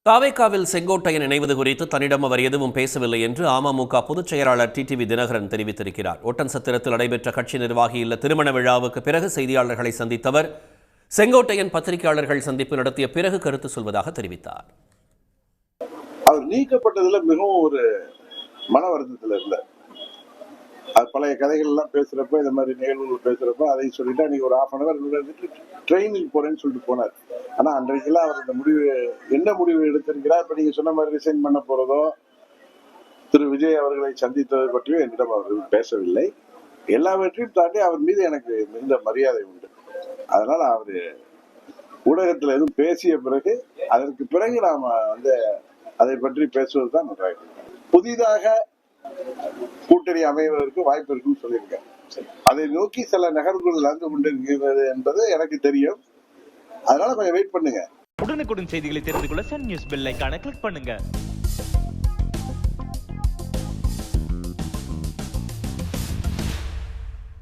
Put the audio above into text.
தாவேகாவில் செங்கோட்டையன் இணைவது குறித்து தன்னிடம் அவர் எதுவும் பேசவில்லை என்று அமமுக பொதுச் செயலாளர் டிடிவி தினகரன் தெரிவித்திருக்கிறார். ஒட்டன்சத்திரத்தில் நடைபெற்ற கட்சி நிர்வாகி இல்ல திருமண விழாவுக்கு பிறகு செய்தியாளர்களை சந்தித்தவர் செங்கோட்டையன் பத்திரிகையாளர்கள் சந்திப்பு நடத்திய பிறகு கருத்து சொல்வதாக தெரிவித்தார். அவர் நீக்கப்பட்டதுல மிகவும் ஒரு மன வருத்தத்தில் இருந்தார். அது பழைய கதைகள் எல்லாம் பேசுறப்ப, இந்த மாதிரி நிகழ்வுகள் பேசுறப்ப அதை சொல்லிட்டு அன்னைக்கு ஒரு 1/2 hour ட்ரெயினிங் போறேன்னு சொல்லிட்டு போனார். ஆனா அன்றைக்கெல்லாம் அவர் இந்த முடிவு என்ன முடிவு எடுத்திருக்கிறார், இப்ப நீங்க சொன்ன மாதிரி ரிசைன் பண்ண போறதோ திரு விஜய் அவர்களை சந்தித்ததை பற்றியும் என்னிடம் அவர்கள் பேசவில்லை. எல்லாவற்றையும் தாண்டி அவர் மீது எனக்கு மிகுந்த மரியாதை உண்டு. அதனால அவரு ஊடகத்துல எதுவும் பேசிய பிறகு அதற்கு பிறகு நாம அதை பற்றி பேசுவதுதான் நன்றாக. புதிதாக கூட்டணி அமைவதற்கு வாய்ப்பு இருக்குன்னு சொல்லியிருக்கேன். அதை நோக்கி சில நகர்வுகள் நடந்து கொண்டிருக்கிறது என்பது எனக்கு தெரியும். அதனால கொஞ்சம் வெயிட் பண்ணுங்க. உடனுக்குடன் செய்திகளை தெரிந்து கொள்ள சன் நியூஸ் பெல் ஐகானை கிளிக் பண்ணுங்க.